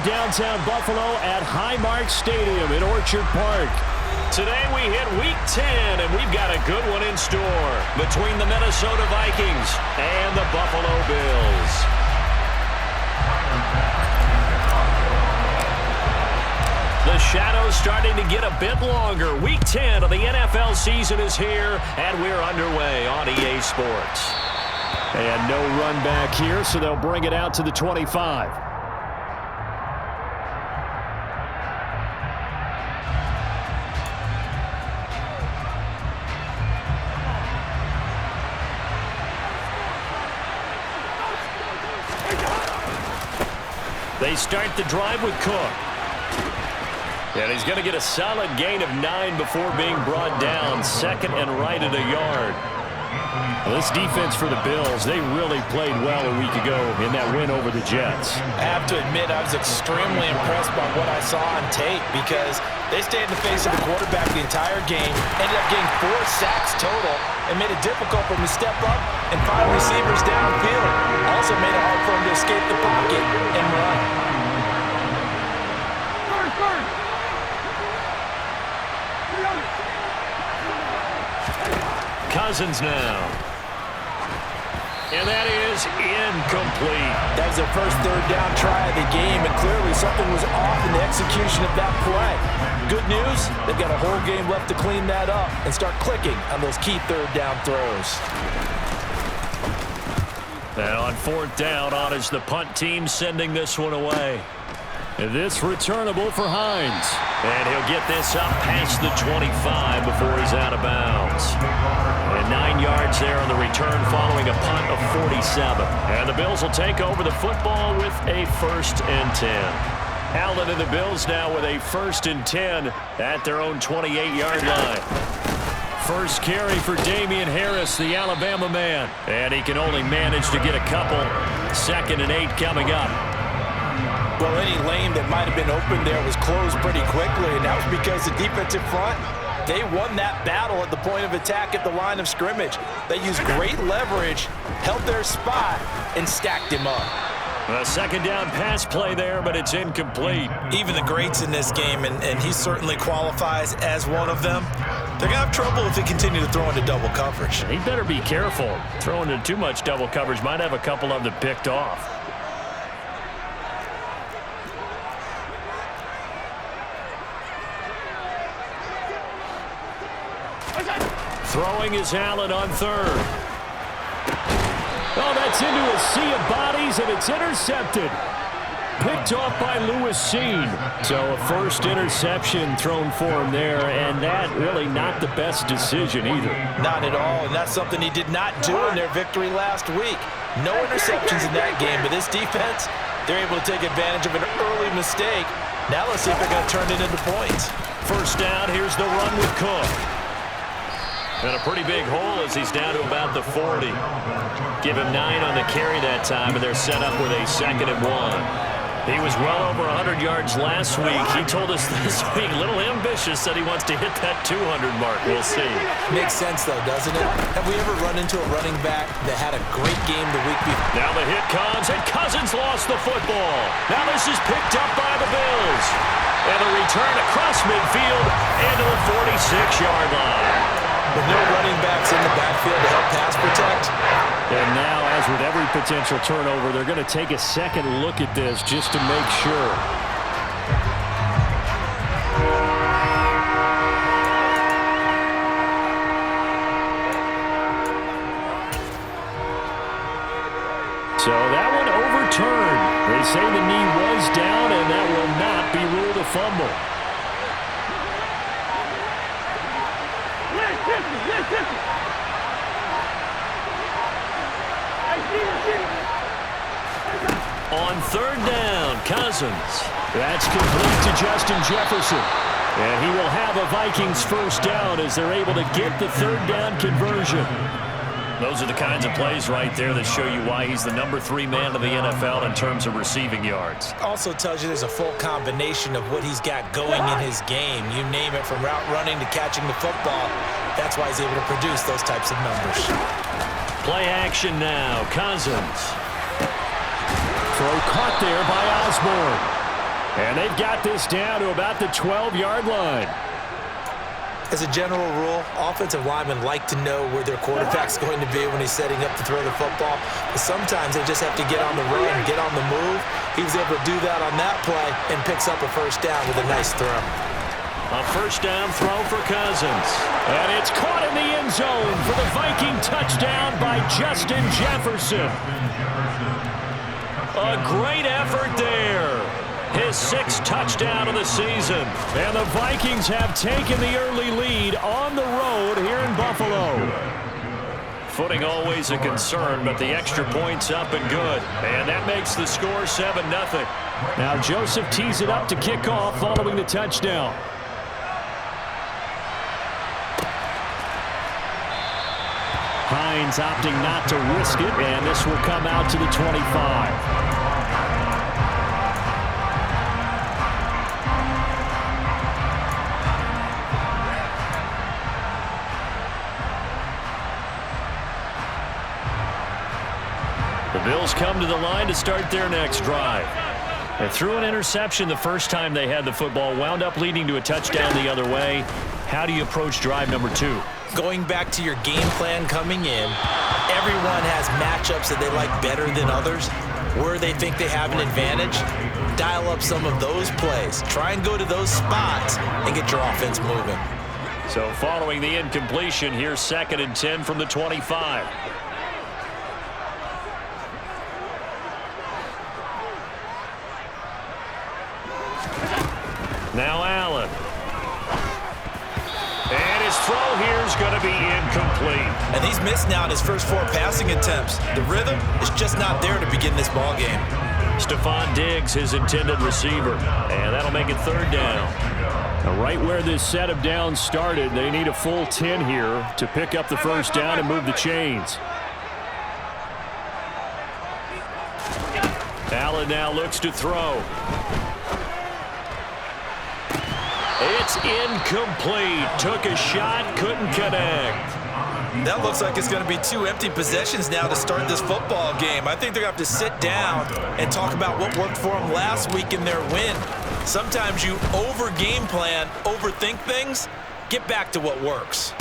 downtown Buffalo at Highmark Stadium in Orchard Park. Today we hit Week 10, and we've got a good one in store between the Minnesota Vikings and the Buffalo Bills. The shadow's starting to get a bit longer. Week 10 of the NFL season is here, and we're underway on EA Sports. And no run back here, so they'll bring it out to the 25. They start the drive with Cook. And he's going to get a solid gain of 9 before being brought down. Second and right at a yard. Well, this defense for the Bills, they really played well a week ago in that win over the Jets. I have to admit, I was extremely impressed by what I saw on tape because they stayed in the face of the quarterback the entire game, ended up getting 4 sacks total, and made it difficult for him to step up and find receivers downfield. Also made it hard for him to escape the pocket and run. Cousins now. And that is incomplete. That was their first third down try of the game, and clearly something was off in the execution of that play. Good news, they've got a whole game left to clean that up and start clicking on those key third down throws. And on fourth down, on is the punt team sending this one away. And this returnable for Hines. And he'll get this up past the 25 before he's out of bounds. And 9 yards there on the return following a punt of 47. And the Bills will take over the football with a 1st and 10. Allen and the Bills now with a 1st and 10 at their own 28-yard line. First carry for Damian Harris, the Alabama man. And he can only manage to get a couple. 2nd and 8 coming up. Well, any lane that might have been open there was closed pretty quickly, and that was because the defensive front, they won that battle at the point of attack at the line of scrimmage. They used great leverage, held their spot, and stacked him up. A 2nd down pass play there, but it's incomplete. Even the greats in this game, and he certainly qualifies as one of them, they're going to have trouble if they continue to throw into double coverage. He better be careful. Throwing into too much double coverage might have a couple of them picked off. Throwing is Allen on 3rd. Oh, that's into a sea of bodies, and it's intercepted. Picked off by Lewis Seen. So a first interception thrown for him there, and that really not the best decision either. Not at all, and that's something he did not do in their victory last week. No interceptions in that game, but this defense, they're able to take advantage of an early mistake. Now let's see if they're going to turn it into points. First down, here's the run with Cook. And a pretty big hole as he's down to about the 40. Give him 9 on the carry that time, and they're set up with a 2nd and 1. He was well over 100 yards last week. He told us this week, a little ambitious, that he wants to hit that 200 mark. We'll see. Makes sense, though, doesn't it? Have we ever run into a running back that had a great game the week before? Now the hit comes, and Cousins lost the football. Now this is picked up by the Bills. And a return across midfield into the 46-yard line. With no running backs in the backfield to help pass protect. And now, as with every potential turnover, they're going to take a second look at this just to make sure. So that one overturned. They say the knee was down, and that will not be ruled a fumble. On 3rd down, Cousins. That's complete to Justin Jefferson. And he will have a Vikings 1st down as they're able to get the 3rd down conversion. Those are the kinds of plays right there that show you why he's the number 3 man in the NFL in terms of receiving yards. Also tells you there's a full combination of what he's got going in his game. You name it, from route running to catching the football. That's why he's able to produce those types of numbers. Play action now. Cousins. Throw caught there by Osborne. And they've got this down to about the 12-yard line. As a general rule, offensive linemen like to know where their quarterback's going to be when he's setting up to throw the football. But sometimes they just have to get on the run, get on the move. He was able to do that on that play and picks up a first down with a nice throw. A first down throw for Cousins. And it's caught in the end zone for the Viking touchdown by Justin Jefferson. A great effort there. His 6th touchdown of the season. And the Vikings have taken the early lead on the road here in Buffalo. Footing always a concern, but the extra point's up and good. And that makes the score 7-0. Now Joseph tees it up to kick off following the touchdown. Hines opting not to risk it, and this will come out to the 25. The Bills come to the line to start their next drive. They threw an interception the first time they had the football, wound up leading to a touchdown the other way. How do you approach drive number 2? Going back to your game plan coming in, everyone has matchups that they like better than others. Where they think they have an advantage, dial up some of those plays. Try and go to those spots and get your offense moving. So following the incompletion, here's 2nd and 10 from the 25. Now Allen. And his throw here is going to be incomplete. And he's missed now in his first 4 passing attempts. The rhythm is just not there to begin this ball game. Stephon Diggs, his intended receiver. And that'll make it 3rd down. Now right where this set of downs started, they need a full 10 here to pick up the first down and move the chains. Allen now looks to throw. It's incomplete. Took a shot, couldn't connect. That looks like it's going to be 2 empty possessions now to start this football game. I think they're going to have to sit down and talk about what worked for them last week in their win. Sometimes you over-game plan, overthink things. Get back to what works.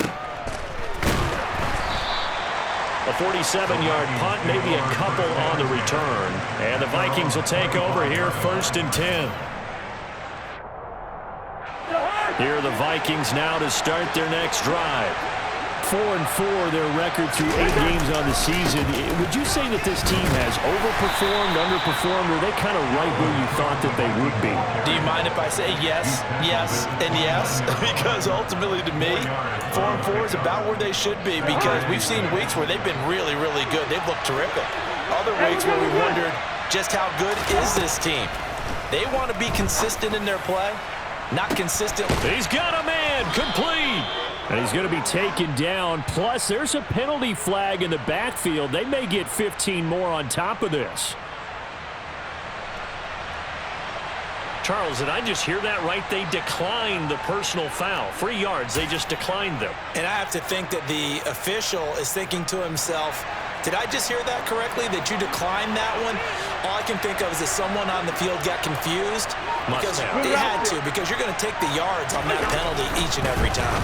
A 47-yard punt, maybe a couple on the return. And the Vikings will take over here, 1st and 10. Here are the Vikings now to start their next drive. 4-4 their record through 8 games on the season. Would you say that this team has overperformed, underperformed, or are they kind of right where you thought that they would be? Do you mind if I say yes, yes, and yes? Because ultimately to me, 4-4 is about where they should be, because we've seen weeks where they've been really, really good. They've looked terrific. Other weeks where we wondered just how good is this team. They want to be consistent in their play. Not consistent. He's got a man, complete. And he's going to be taken down. Plus, there's a penalty flag in the backfield. They may get 15 more on top of this. Charles, did I just hear that right? They declined the personal foul. 3 yards, they just declined them. And I have to think that the official is thinking to himself, did I just hear that correctly, that you declined that one? All I can think of is that someone on the field got confused. Because they had to, because you're going to take the yards on that penalty each and every time.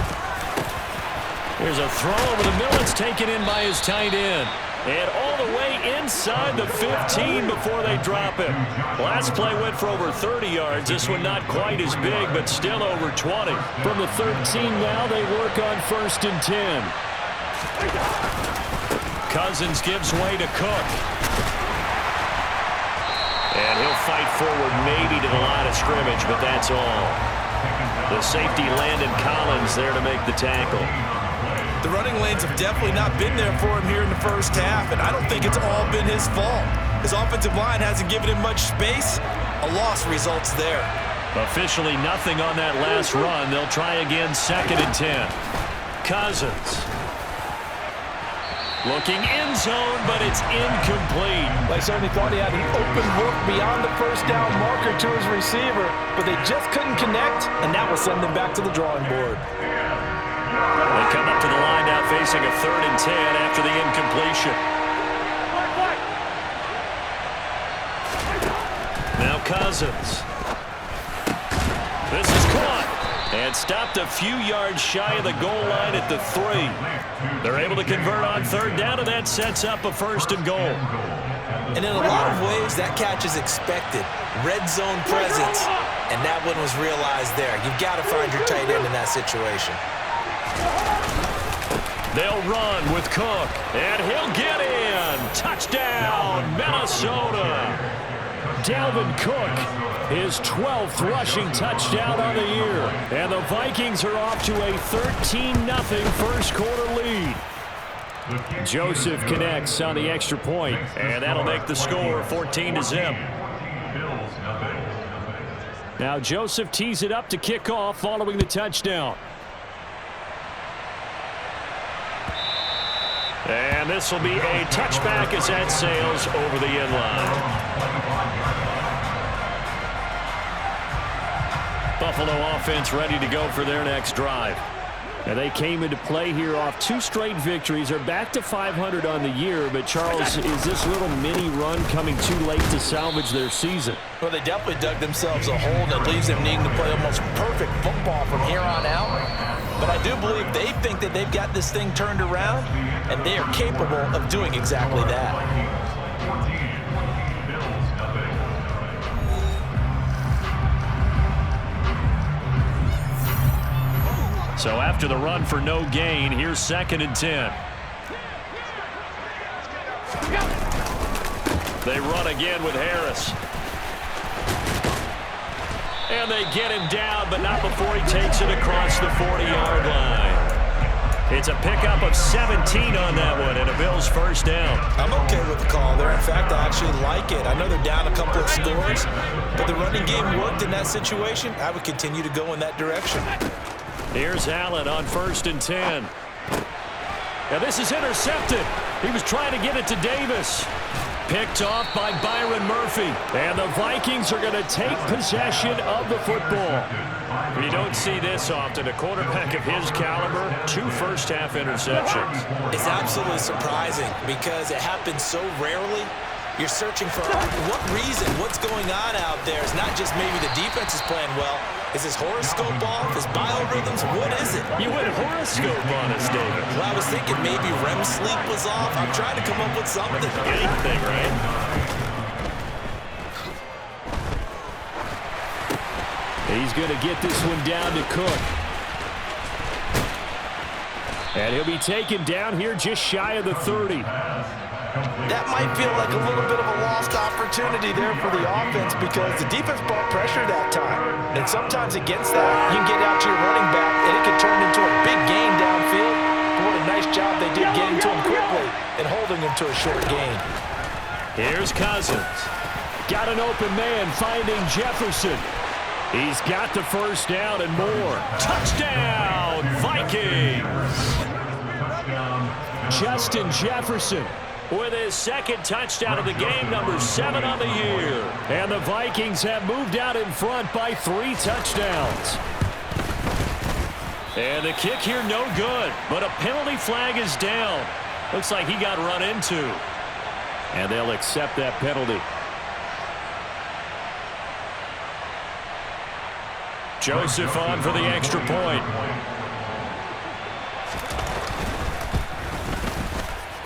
Here's a throw over the middle. It's taken in by his tight end. And all the way inside the 15 before they drop him. Last play went for over 30 yards. This one not quite as big, but still over 20. From the 13 now, they work on 1st and 10. Cousins gives way to Cook. And he'll fight forward maybe to the line of scrimmage, but that's all. The safety Landon Collins there to make the tackle. The running lanes have definitely not been there for him here in the first half, and I don't think it's all been his fault. His offensive line hasn't given him much space. A loss results there. Officially nothing on that last run. They'll try again, 2nd and 10. Cousins. Looking end zone, but it's incomplete. They certainly thought he had an open look beyond the first down marker to his receiver, but they just couldn't connect, and that will send them back to the drawing board. They come up to the line now facing a 3rd and 10 after the incompletion. Now Cousins. This is caught. And stopped a few yards shy of the goal line at the 3. They're able to convert on third down, and that sets up a 1st and goal. And in a lot of ways, that catch is expected. Red zone presence, and that one was realized there. You've got to find your tight end in that situation. They'll run with Cook, and he'll get in. Touchdown, Minnesota. Dalvin Cook, his 12th rushing touchdown on the year. And the Vikings are off to a 13-0 first quarter lead. Joseph connects on the extra point, and that'll make the score 14-0. Now Joseph tees it up to kick off following the touchdown. And this will be a touchback as that sails over the end line. Buffalo offense ready to go for their next drive. Now they came into play here off 2 straight victories. They're back to 500 on the year. But, Charles, is this little mini run coming too late to salvage their season? Well, they definitely dug themselves a hole that leaves them needing to play almost perfect football from here on out. But I do believe they think that they've got this thing turned around, and they are capable of doing exactly that. So after the run for no gain, here's 2nd and 10. They run again with Harris. And they get him down, but not before he takes it across the 40-yard line. It's a pickup of 17 on that one, and a Bills 1st down. I'm okay with the call there. In fact, I actually like it. I know they're down a couple of scores, but the running game worked in that situation. I would continue to go in that direction. Here's Allen on 1st and 10. Now this is intercepted. He was trying to get it to Davis. Picked off by Byron Murphy. And the Vikings are going to take possession of the football. You don't see this often. A quarterback of his caliber, 2 first-half interceptions. It's absolutely surprising because it happens so rarely. You're searching for what reason, what's going on out there. It's not just maybe the defense is playing well. Is his horoscope off? His biorhythms? What is it? You went horoscope on us, David. Well, I was thinking maybe REM sleep was off. I'm trying to come up with something. Anything, right? He's going to get this one down to Cook. And he'll be taken down here just shy of the 30. That might feel like a little bit of a lost opportunity there for the offense because the defense brought pressure that time. And sometimes against that, you can get out to your running back, and it can turn into a big gain downfield. But what a nice job they did getting to him quickly and holding him to a short gain. Here's Cousins. Got an open man finding Jefferson. He's got the 1st down and more. Touchdown, Vikings! Justin Jefferson with his 2nd touchdown of the game, number 7 on the year. And the Vikings have moved out in front by 3 touchdowns. And the kick here no good, but a penalty flag is down. Looks like he got run into. And they'll accept that penalty. Joseph on for the extra point.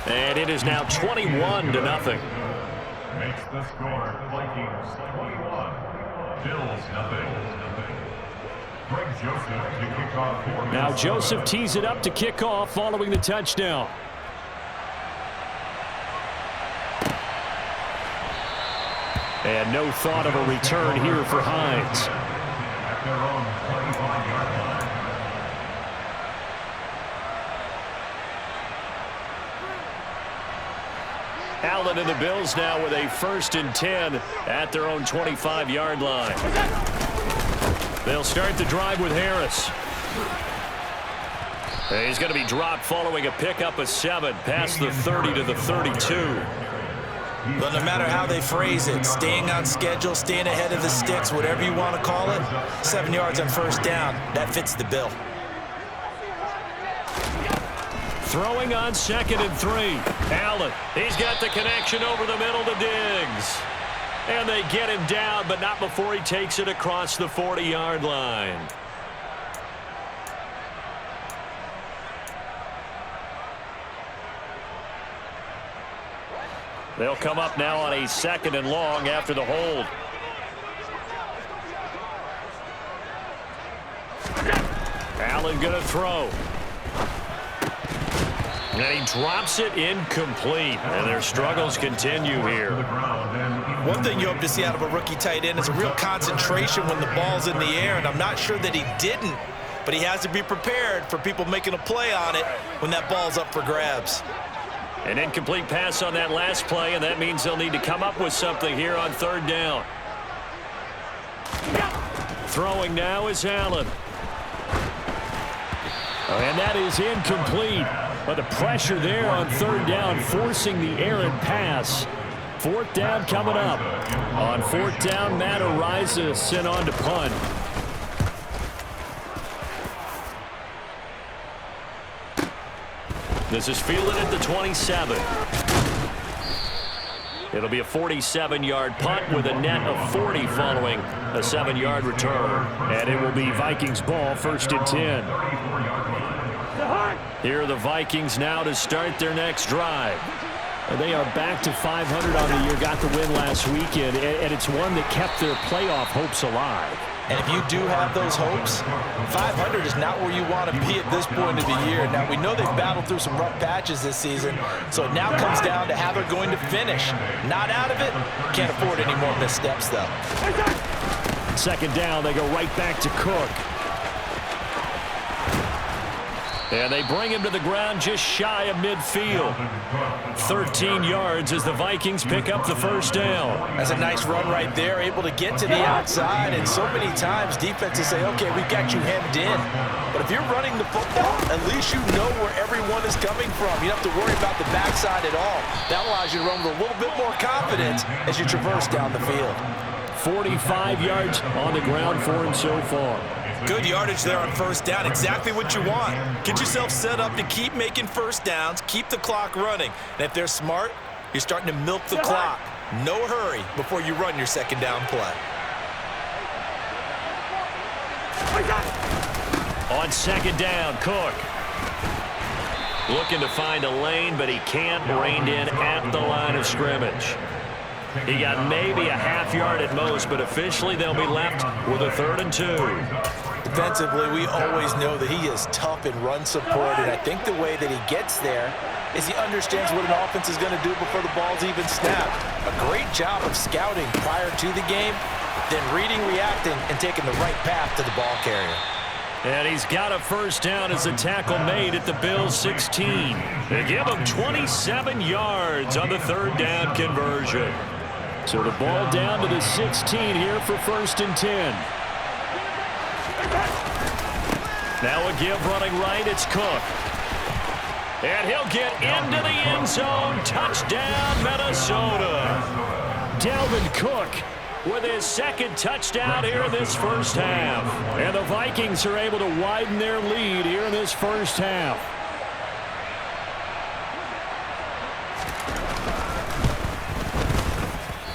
And it is now 21-0. Makes the score Vikings 21, Bills 0. Greg Joseph to kick off. Now Joseph tees it up to kick off following the touchdown. And no thought of a return here for Hines. At their own 25-yard line. Allen and the Bills now with a 1st and 10 at their own 25-yard line. They'll start the drive with Harris. He's going to be dropped following a pickup of 7 past the 30 to the 32. But no matter how they phrase it, staying on schedule, staying ahead of the sticks, whatever you want to call it, 7 yards on 1st down, that fits the bill. Throwing on 2nd and 3. Allen, he's got the connection over the middle to Diggs. And they get him down, but not before he takes it across the 40-yard line. They'll come up now on a 2nd and long after the hold. Allen going to throw. And he drops it incomplete. And their struggles continue here. One thing you hope to see out of a rookie tight end is a real concentration when the ball's in the air, and I'm not sure that he didn't, but he has to be prepared for people making a play on it when that ball's up for grabs. An incomplete pass on that last play, and that means they'll need to come up with something here on 3rd down. Throwing now is Allen. And that is incomplete. But the pressure there on 3rd down, forcing the errant pass. 4th down coming up. On 4th down, Matt Ariza sent on to punt. This is fielded at the 27. It'll be a 47-yard punt with a net of 40 following a 7-yard return. And it will be Vikings ball, 1st and 10. Here are the Vikings now to start their next drive. They are back to 500 on the year, got the win last weekend, and it's one that kept their playoff hopes alive. And if you do have those hopes, 500 is not where you want to be at this point of the year. Now, we know they've battled through some rough patches this season, so it now comes down to how they're going to finish. Not out of it. Can't afford any more missteps, though. 2nd down, they go right back to Cook. And they bring him to the ground just shy of midfield. 13 yards as the Vikings pick up the 1st down. That's a nice run right there, able to get to the outside. And so many times defenses say, okay, we've got you hemmed in. But if you're running the football, at least you know where everyone is coming from. You don't have to worry about the backside at all. That allows you to run with a little bit more confidence as you traverse down the field. 45 yards on the ground for him so far. Good yardage there on 1st down, exactly what you want. Get yourself set up to keep making 1st downs, keep the clock running. And if they're smart, you're starting to milk the clock. No hurry before you run your 2nd down play. On 2nd down, Cook. Looking to find a lane, but he can't. Reined in at the line of scrimmage. He got maybe a half yard at most, but officially they'll be left with a 3rd and 2. Defensively, we always know that he is tough in run support, and I think the way that he gets there is he understands what an offense is going to do before the ball's even snapped. A great job of scouting prior to the game, then reading, reacting, and taking the right path to the ball carrier. And he's got a 1st down as the tackle made at the Bills' 16. They give him 27 yards on the 3rd down conversion. So the ball down to the 16 here for 1st and 10. Now a give running right, it's Cook. And he'll get into the end zone. Touchdown, Minnesota. Dalvin Cook with his 2nd touchdown here in this 1st half. And the Vikings are able to widen their lead here in this 1st half.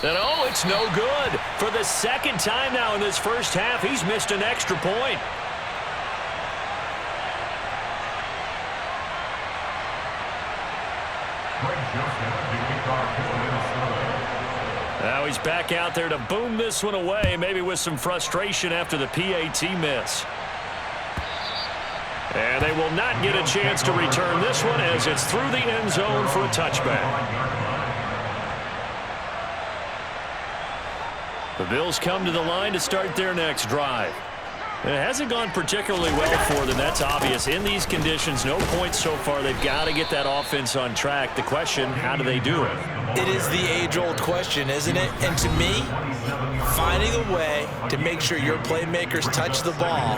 And oh, it's no good. For the 2nd time now in this 1st half, he's missed an extra point. Now he's back out there to boom this one away, maybe with some frustration after the PAT miss. And they will not get a chance to return this one as it's through the end zone for a touchback. The Bills come to the line to start their next drive. It hasn't gone particularly well for them. That's obvious. In these conditions, no points so far. They've got to get that offense on track. The question, how do they do it? It is the age-old question, isn't it? And to me, finding a way to make sure your playmakers touch the ball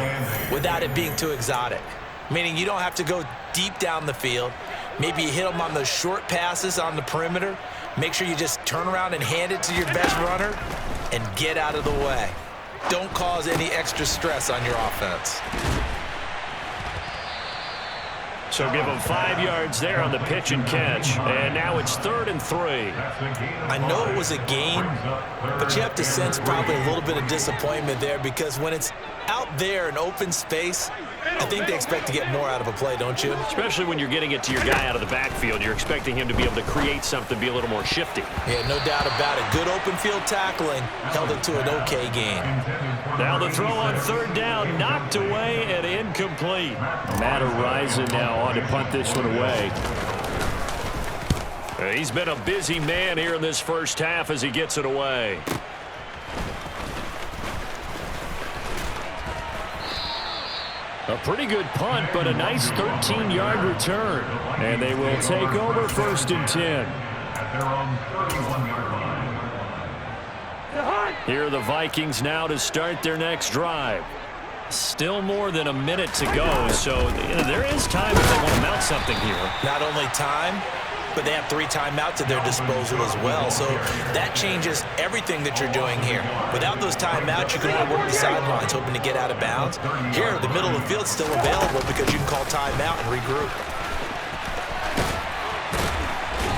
without it being too exotic. Meaning you don't have to go deep down the field. Maybe you hit them on those short passes on the perimeter. Make sure you just turn around and hand it to your best runner and get out of the way. Don't cause any extra stress on your offense. So give him 5 yards there on the pitch and catch. And now it's 3rd and 3. I know it was a gain, but you have to sense probably a little bit of disappointment there because when it's out there in open space, I think they expect to get more out of a play, don't you? Especially when you're getting it to your guy out of the backfield. You're expecting him to be able to create something, be a little more shifty. Yeah, no doubt about it. Good open field tackling held it to an okay gain. Now the throw on 3rd down, knocked away and incomplete. Matt Rising now on to punt this one away. He's been a busy man here in this first half as he gets it away. A pretty good punt, but a nice 13-yard return. And they will take over 1st and 10. At their own 31-yard line. Here are the Vikings now to start their next drive. Still more than a minute to go, so there is time if they want to mount something here. Not only time, but they have 3 timeouts at their disposal as well. So that changes everything that you're doing here. Without those timeouts, you can only work the sidelines, hoping to get out of bounds. Here, the middle of the field's still available because you can call timeout and regroup.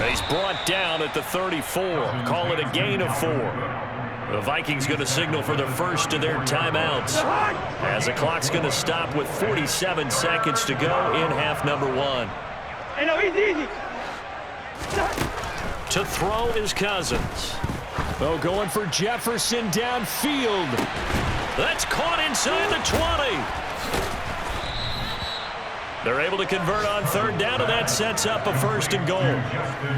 He's brought down at the 34. Call it a gain of 4. The Vikings going to signal for their first of their timeouts as the clock's going to stop with 47 seconds to go in half number 1. Easy. To throw is Cousins. Oh, going for Jefferson downfield. That's caught inside the 20. They're able to convert on 3rd down, and that sets up a 1st and goal.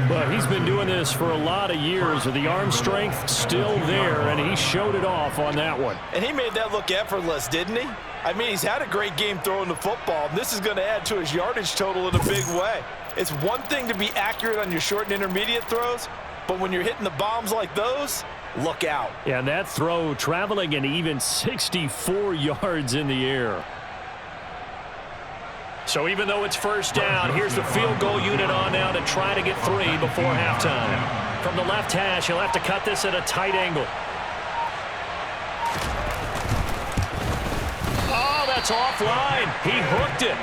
Well, he's been doing this for a lot of years. The arm strength still there, and he showed it off on that one. And he made that look effortless, didn't he? I mean, he's had a great game throwing the football, and this is going to add to his yardage total in a big way. It's one thing to be accurate on your short and intermediate throws, but when you're hitting the bombs like those, look out. Yeah, and that throw traveling an even 64 yards in the air. So even though it's 1st down, here's the field goal unit on now to try to get 3 before halftime. From the left hash, he'll have to cut this at a tight angle. Oh, that's offline. He hooked it.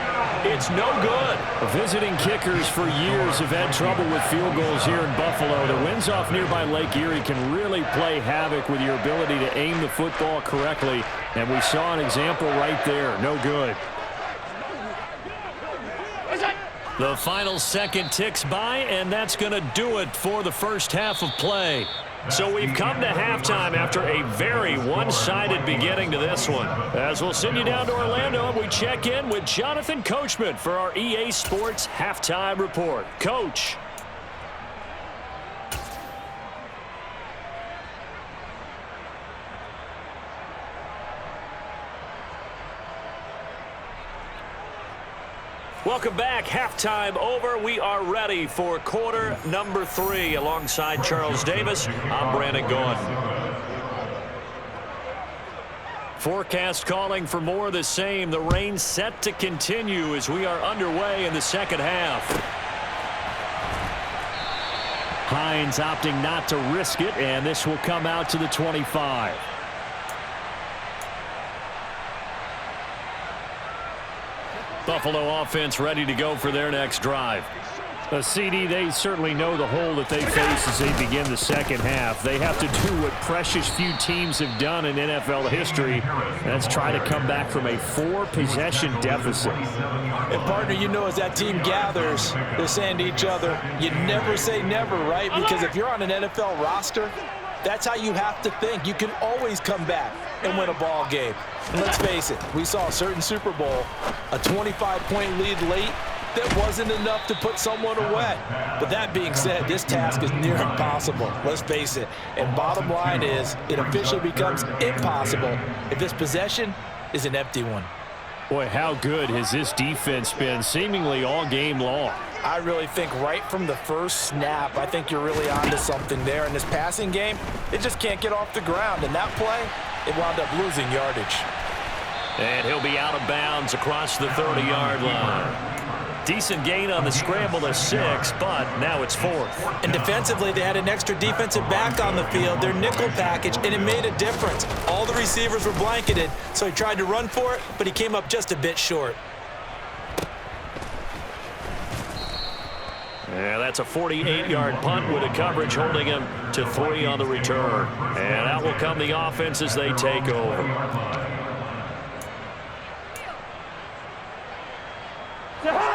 It's no good. Visiting kickers for years have had trouble with field goals here in Buffalo. The winds off nearby Lake Erie can really play havoc with your ability to aim the football correctly. And we saw an example right there. No good. The final second ticks by, and that's going to do it for the first half of play. So we've come to halftime after a very one-sided beginning to this one. As we'll send you down to Orlando, and we check in with Jonathan Coachman for our EA Sports Halftime Report. Coach. Welcome back. Halftime over. We are ready for quarter number 3. Alongside Charles Davis, I'm Brandon Gaughan. Forecast calling for more of the same. The rain set to continue as we are underway in the second half. Hines opting not to risk it, and this will come out to the 25. Buffalo offense ready to go for their next drive. CD, they certainly know the hole that they face as they begin the second half. They have to do what precious few teams have done in NFL history. That's try to come back from a 4-possession deficit. And, partner, you know as that team gathers, they're saying to each other, you never say never, right? Because if you're on an NFL roster, that's how you have to think. You can always come back and win a ball game. And let's face it, we saw a certain Super Bowl, a 25-point lead late that wasn't enough to put someone away. But that being said, this task is near impossible. Let's face it. And bottom line is, it officially becomes impossible if this possession is an empty one. Boy, how good has this defense been seemingly all game long? I really think right from the first snap, I think you're really onto something there. In this passing game, it just can't get off the ground. And that play, it wound up losing yardage. And he'll be out of bounds across the 30-yard line. Decent gain on the scramble to 6, but now it's 4th. And defensively, they had an extra defensive back on the field, their nickel package, and it made a difference. All the receivers were blanketed, so he tried to run for it, but he came up just a bit short. And that's a 48-yard punt with a coverage holding him to 3 on the return. And out will come the offense as they take over.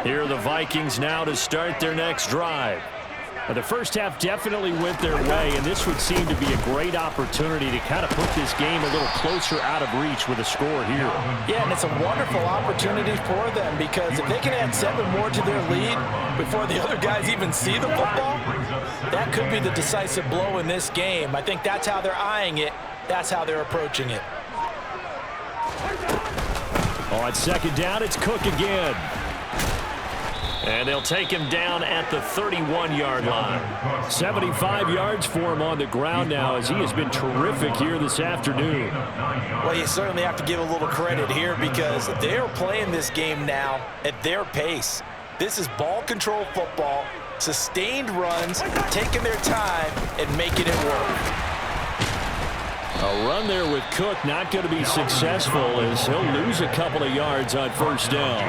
Here are the Vikings now to start their next drive. The first half definitely went their way, and this would seem to be a great opportunity to kind of put this game a little closer out of reach with a score here. Yeah, and it's a wonderful opportunity for them because if they can add 7 more to their lead before the other guys even see the football, that could be the decisive blow in this game. I think that's how they're eyeing it. That's how they're approaching it. On second down, it's Cook again. And they'll take him down at the 31-yard line. 75 yards for him on the ground now as he has been terrific here this afternoon. Well, you certainly have to give a little credit here because they're playing this game now at their pace. This is ball control football, sustained runs, taking their time and making it work. A run there with Cook not going to be successful as he'll lose a couple of yards on first down.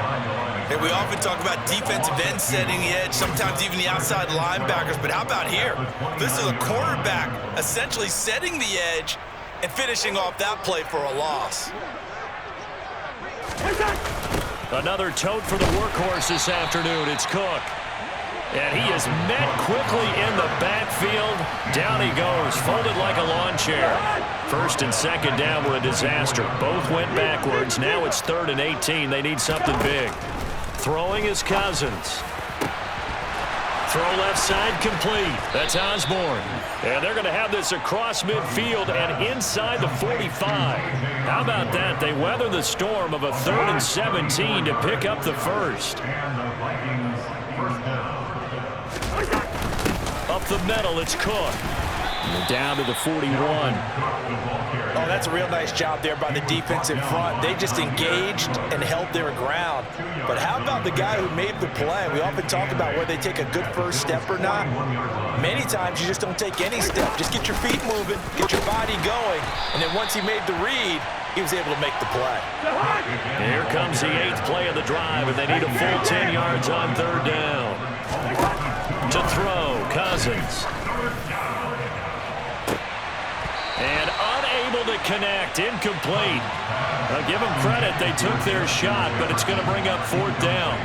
And we often talk about defensive ends setting the edge, sometimes even the outside linebackers. But how about here? This is a quarterback essentially setting the edge and finishing off that play for a loss. Another tote for the workhorse this afternoon. It's Cook. And he is met quickly in the backfield. Down he goes, folded like a lawn chair. First and second down were a disaster. Both went backwards. Now it's 3rd and 18. They need something big. Throwing is Cousins. Throw left side complete. That's Osborne. And they're going to have this across midfield and inside the 45. How about that? They weather the storm of a 3rd and 17 to pick up the first. And the Vikings first down. Up the middle, it's Cook. Down to the 41. Oh, that's a real nice job there by the defense in front. They just engaged and held their ground. But how about the guy who made the play? We often talk about whether they take a good first step or not. Many times you just don't take any step. Just get your feet moving, get your body going, and then once he made the read, he was able to make the play. Here comes the 8th play of the drive, and they need a full 10 yards on 3rd down. To throw, Cousins. And unable to connect, incomplete. I'll give them credit, they took their shot, but it's going to bring up 4th down.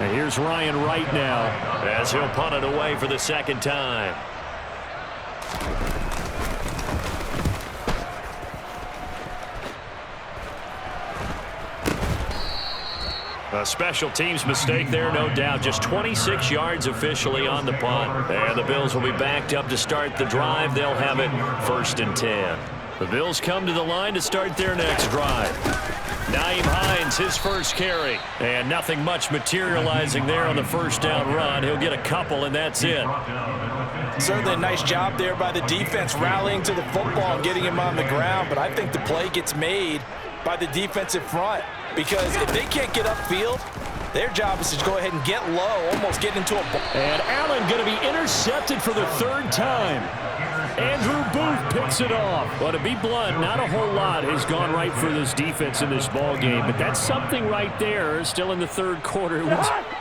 And here's Ryan Wright now, as he'll punt it away for the second time. A special teams mistake there, no doubt. Just 26 yards officially on the punt. And the Bills will be backed up to start the drive. They'll have it 1st and 10. The Bills come to the line to start their next drive. Nyheim Hines, his first carry. And nothing much materializing there on the first down run. He'll get a couple, and that's it. Certainly a nice job there by the defense rallying to the football and getting him on the ground. But I think the play gets made by the defensive front. Because if they can't get upfield, their job is to go ahead and get low, almost get into a ball. And Allen going to be intercepted for the 3rd time. Andrew Booth picks it off. Well, to be blunt, not a whole lot has gone right for this defense in this ball game, but that's something right there. Still in the 3rd quarter.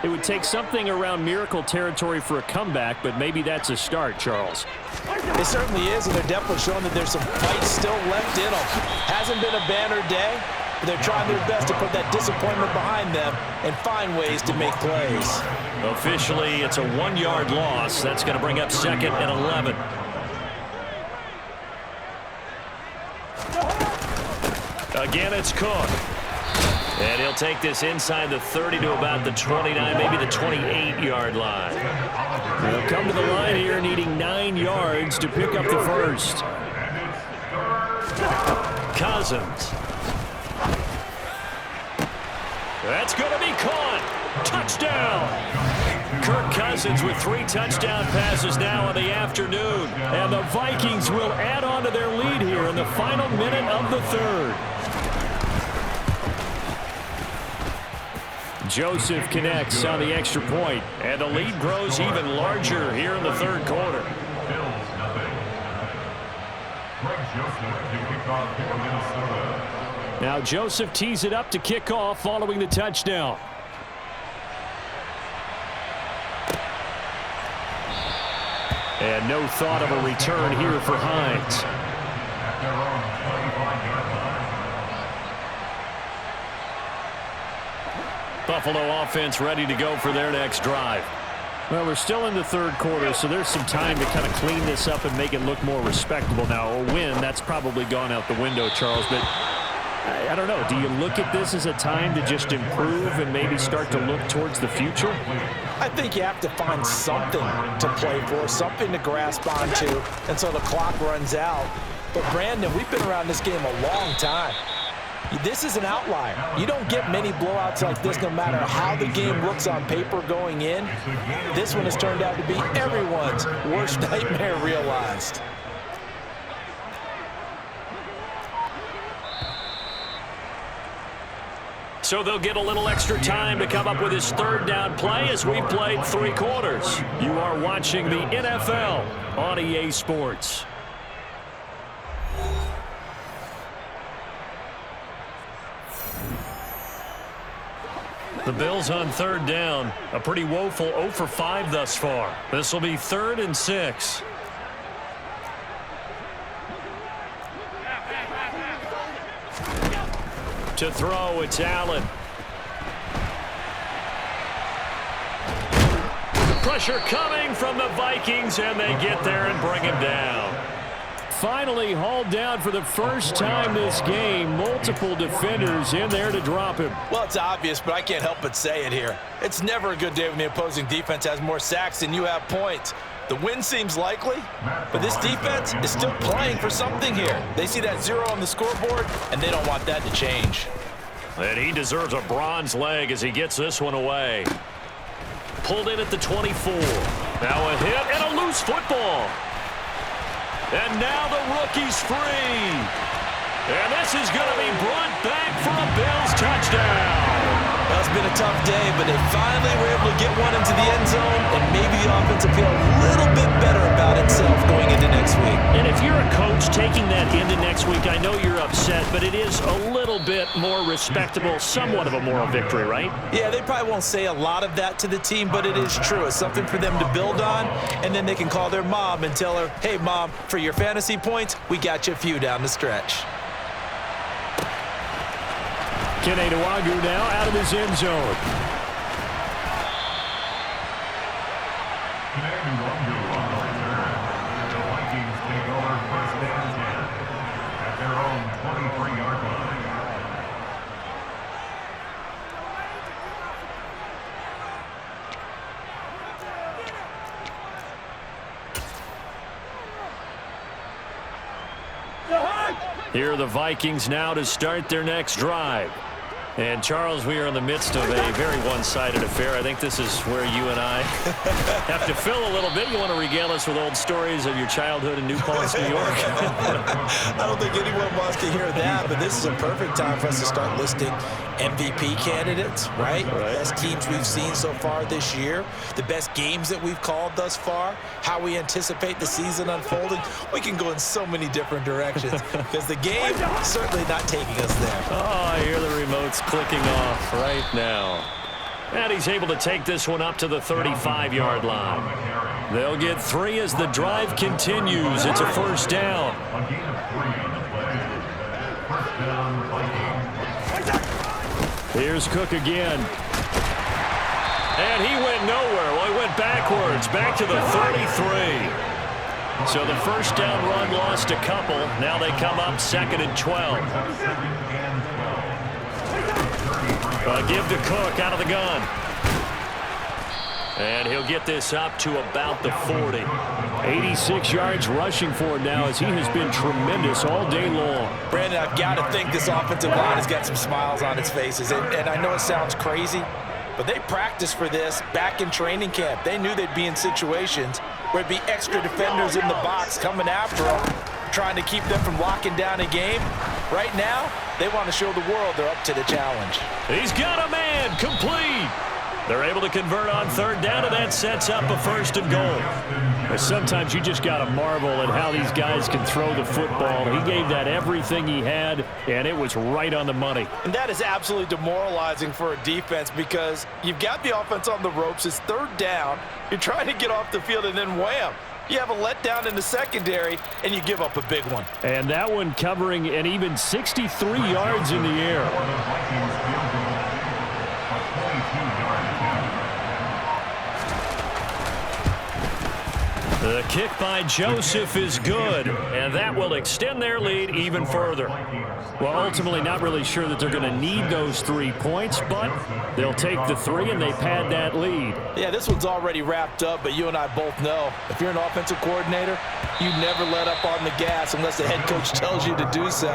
It would take something around miracle territory for a comeback, but maybe that's a start, Charles. It certainly is, and they're definitely showing that there's some fight still left in them. Hasn't been a banner day. They're trying their best to put that disappointment behind them and find ways to make plays. Officially, it's a 1-yard loss. That's going to bring up 2nd and 11. Again, it's Cook. And he'll take this inside the 30 to about the 29, maybe the 28-yard line. They'll come to the line here needing 9 yards to pick up the first. Cousins. That's going to be caught. Touchdown. Kirk Cousins with 3 touchdown passes now in the afternoon. And the Vikings will add on to their lead here in the final minute of the 3rd. Joseph connects on the extra point. And the lead grows even larger here in the 3rd quarter. Bills nothing. Greg Joseph to kick off for Minnesota. Now Joseph tees it up to kick off following the touchdown. And no thought of a return here for Hines. At their own 25-yard line. Buffalo offense ready to go for their next drive. Well, we're still in the third quarter, so there's some time to kind of clean this up and make it look more respectable. Now, a win, that's probably gone out the window, Charles, but I don't know. Do you look at this as a time to just improve and maybe start to look towards the future? I think you have to find something to play for, something to grasp onto until the clock runs out. But, Brandon, we've been around this game a long time. This is an outlier. You don't get many blowouts like this no matter how the game looks on paper going in. This one has turned out to be everyone's worst nightmare realized. So they'll get a little extra time to come up with his third down play as we played 3 quarters. You are watching the NFL on EA Sports. The Bills on third down. A pretty woeful 0 for 5 thus far. This will be 3rd and 6. To throw, it's Allen. Pressure coming from the Vikings, and they get there and bring him down. Finally hauled down for the first time this game. Multiple defenders in there to drop him. Well, it's obvious, but I can't help but say it here. It's never a good day when the opposing defense has more sacks than you have points. The win seems likely, but this defense is still playing for something here. They see that 0 on the scoreboard, and they don't want that to change. And he deserves a bronze leg as he gets this one away. Pulled in at the 24. Now a hit and a loose football. And now the rookie's free. And this is going to be brought back for a Bills touchdown. Well, it's been a tough day, but they finally were able to get one into the end zone, and maybe the offense will feel a little bit better about itself going into next week. And if you're a coach taking that into next week, I know you're upset, but it is a little bit more respectable, somewhat of a moral victory, right? Yeah, they probably won't say a lot of that to the team, but it is true. It's something for them to build on, and then they can call their mom and tell her, hey, Mom, for your fantasy points, we got you a few down the stretch. Kenny Nwagu now out of his end zone. The Vikings take over 1st and 10 at their own 23-yard line. Here are the Vikings now to start their next drive. And, Charles, we are in the midst of a very one-sided affair. I think this is where you and I have to fill a little bit. You want to regale us with old stories of your childhood in New Paltz, New York? I don't think anyone wants to hear that, but this is a perfect time for us to start listing MVP candidates, right? Best teams we've seen so far this year, the best games that we've called thus far, how we anticipate the season unfolding. We can go in so many different directions because the game is certainly not taking us there. Oh, I hear the remotes clicking off right now. And he's able to take this one up to the 35-yard line. They'll get 3 as the drive continues. It's a 1st down. A gain of 3 on the play. 1st down, Vikings. Here's Cook again. And he went nowhere. Well, he went backwards, back to the 33. So the 1st down run lost a couple. Now they come up 2nd and 12. Give to Cook out of the gun. And he'll get this up to about the 40. 86 yards rushing for it now as he has been tremendous all day long. Brandon, I've got to think this offensive line has got some smiles on its faces. And I know it sounds crazy, but they practiced for this back in training camp. They knew they'd be in situations where it'd be extra defenders in the box coming after them, trying to keep them from locking down a game. Right now, they want to show the world they're up to the challenge. He's got a man, complete. They're able to convert on 3rd down, and that sets up a 1st and goal. But sometimes you just got to marvel at how these guys can throw the football. He gave that everything he had, and it was right on the money. And that is absolutely demoralizing for a defense because you've got the offense on the ropes. It's 3rd down. You're trying to get off the field, and then wham, You have a letdown in the secondary, and you give up a big one. And that one covering an even 63 yards in the air. The Vikings field goal, a 22-yard attempt. The kick by Joseph is good, and that will extend their lead even further. Well, ultimately not really sure that they're going to need those 3 points, but they'll take the 3 and they pad that lead. Yeah, this one's already wrapped up, but you and I both know if you're an offensive coordinator, you never let up on the gas unless the head coach tells you to do so.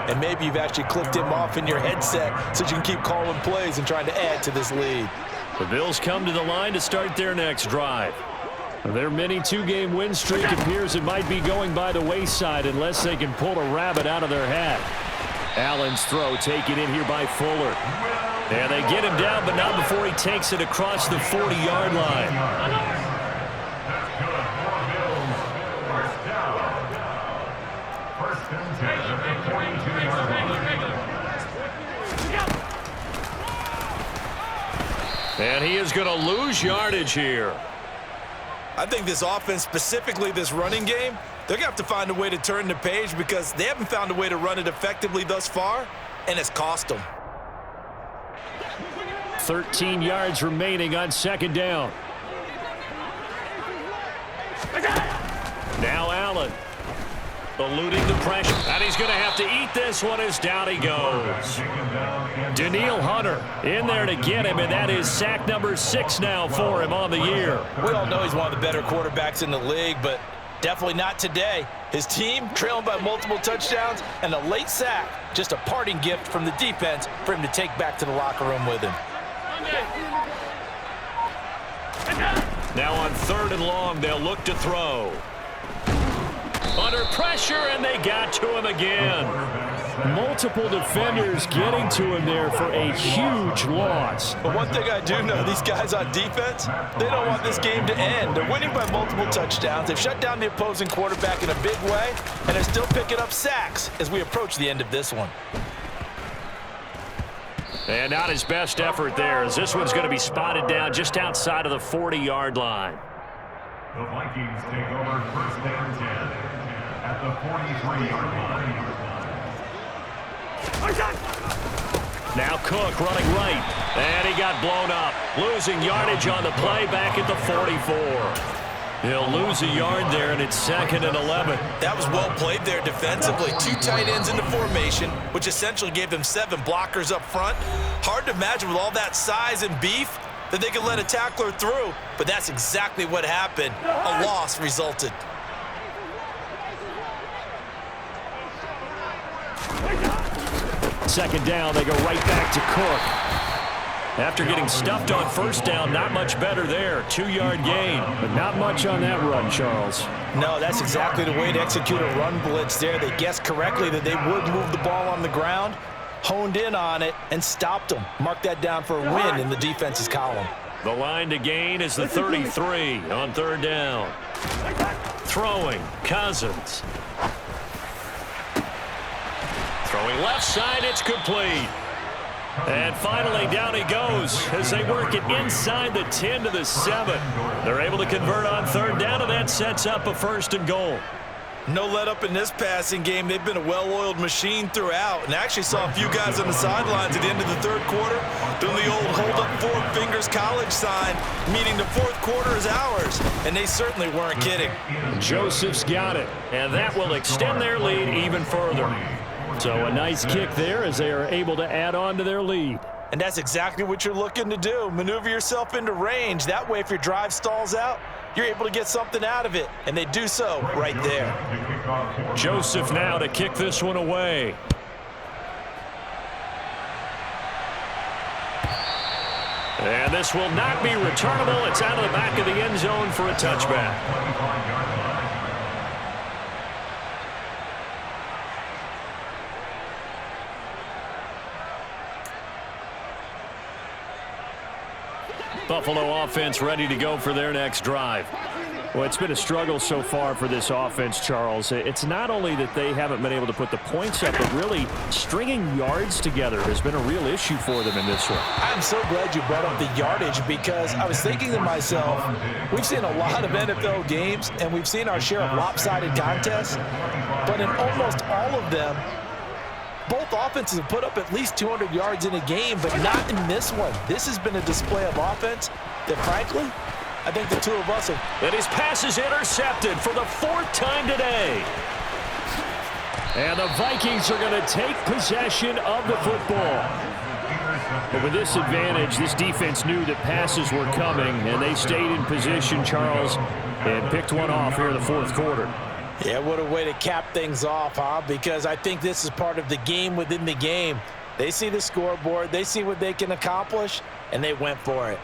And maybe you've actually clicked him off in your headset so you can keep calling plays and trying to add to this lead. The Bills come to the line to start their next drive. Their mini 2-game win streak appears it might be going by the wayside unless they can pull a rabbit out of their hat. Allen's throw taken in here by Fuller. And they get him down, but not before he takes it across the 40-yard line. That's good for Bills. First down. First and 10 at the 42-yard line. And he is going to lose yardage here. I think this offense, specifically this running game, they're going to have to find a way to turn the page because they haven't found a way to run it effectively thus far, and it's cost them. 13 yards remaining on second down. Now Allen eluding the pressure. And he's going to have to eat this one as down he goes. Danielle Hunter in there to get him, and that is sack number 6 now for him on the year. We all know he's one of the better quarterbacks in the league, but definitely not today. His team trailing by multiple touchdowns and a late sack, just a parting gift from the defense for him to take back to the locker room with him. Now on 3rd and long, they'll look to throw. Under pressure, and they got to him again. Multiple defenders getting to him there for a huge loss. But one thing I do know, these guys on defense, they don't want this game to end. They're winning by multiple touchdowns. They've shut down the opposing quarterback in a big way, and they're still picking up sacks as we approach the end of this one. And not his best effort there, as this one's going to be spotted down just outside of the 40-yard line. The Vikings take over first and 10 at the 43-yard line. Now Cook running right, and he got blown up. Losing yardage on the play back at the 44. He'll lose a yard there, and it's 2nd and 11. That was well played there defensively. 2 tight ends in the formation, which essentially gave them 7 blockers up front. Hard to imagine with all that size and beef that they could let a tackler through, but that's exactly what happened. A loss resulted. Second down, they go right back to Cook. After getting stuffed on first down, not much better there. 2-yard gain, but not much on that run, Charles. No, that's exactly the way to execute a run blitz there. They guessed correctly that they would move the ball on the ground, honed in on it, and stopped them. Mark that down for a win in the defense's column. The line to gain is the 33 on 3rd down. Throwing, Cousins. Throwing left side, it's complete. And finally, down he goes as they work it inside the 10 to the 7. They're able to convert on 3rd down, and that sets up a 1st and goal. No let up in this passing game. They've been a well-oiled machine throughout. And I actually saw a few guys on the sidelines at the end of the 3rd quarter doing the old hold up 4 fingers college sign, meaning the 4th quarter is ours. And they certainly weren't kidding. Joseph's got it, And that will extend their lead even further. so a nice kick there as they are able to add on to their lead. And that's exactly what you're looking to do. Maneuver yourself into range. That way, if your drive stalls out, you're able to get something out of it. And they do so right there. Joseph now to kick this one away. And this will not be returnable. It's out of the back of the end zone for a touchback. Buffalo offense ready to go for their next drive. Well, it's been a struggle so far for this offense, Charles. It's not only that they haven't been able to put the points up, but really stringing yards together has been a real issue for them in this one. I'm so glad you brought up the yardage because I was thinking to myself, we've seen a lot of NFL games and we've seen our share of lopsided contests, but in almost all of them, both offenses have put up at least 200 yards in a game, but not in this one. This has been a display of offense that, frankly, I think the two of us have... And his pass is intercepted for the 4th time today. And the Vikings are going to take possession of the football. But with this advantage, this defense knew that passes were coming, and they stayed in position, Charles, and picked one off here in the 4th quarter. Yeah, what a way to cap things off, huh? Because I think this is part of the game within the game. They see the scoreboard, they see what they can accomplish, and they went for it.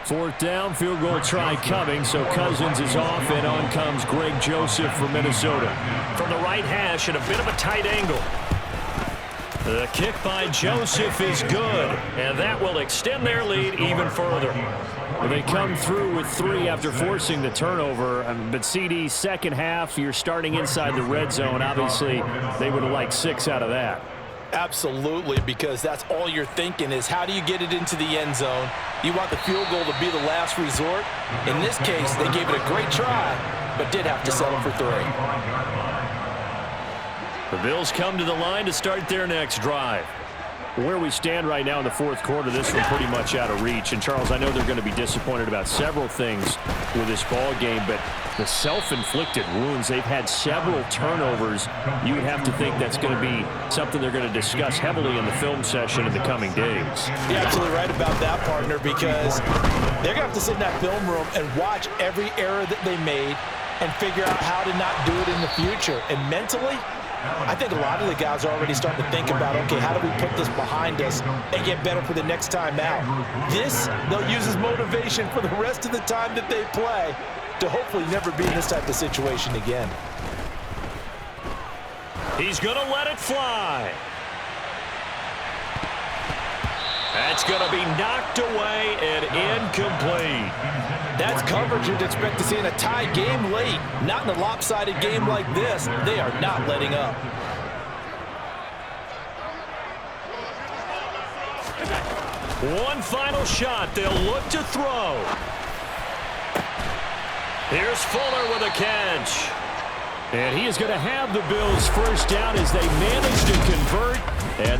Fourth down, field goal try coming, so Cousins is off, and on comes Greg Joseph from Minnesota. From the right hash at a bit of a tight angle. The kick by Joseph is good, and that will extend their lead even further. Well, they come through with 3 after forcing the turnover, but CD, second half, you're starting inside the red zone. Obviously, they would have liked 6 out of that. Absolutely, because that's all you're thinking is how do you get it into the end zone? You want the field goal to be the last resort. In this case, they gave it a great try, but did have to settle for 3. The Bills come to the line to start their next drive. Where we stand right now in the 4th quarter, this one pretty much out of reach. And, Charles, I know they're going to be disappointed about several things with this ball game, but the self-inflicted wounds, they've had several turnovers. You would have to think that's going to be something they're going to discuss heavily in the film session in the coming days. You're absolutely right about that, partner, because they're going to have to sit in that film room and watch every error that they made and figure out how to not do it in the future. And mentally, I think a lot of the guys are already starting to think about, okay, how do we put this behind us and get better for the next time out? This, they'll use as motivation for the rest of the time that they play to hopefully never be in this type of situation again. He's going to let it fly. That's going to be knocked away and incomplete. That's coverage you'd expect to see in a tie game late. Not in a lopsided game like this. They are not letting up. One final shot. They'll look to throw. Here's Fuller with a catch. And he is going to have the Bills' first down as they manage to convert. And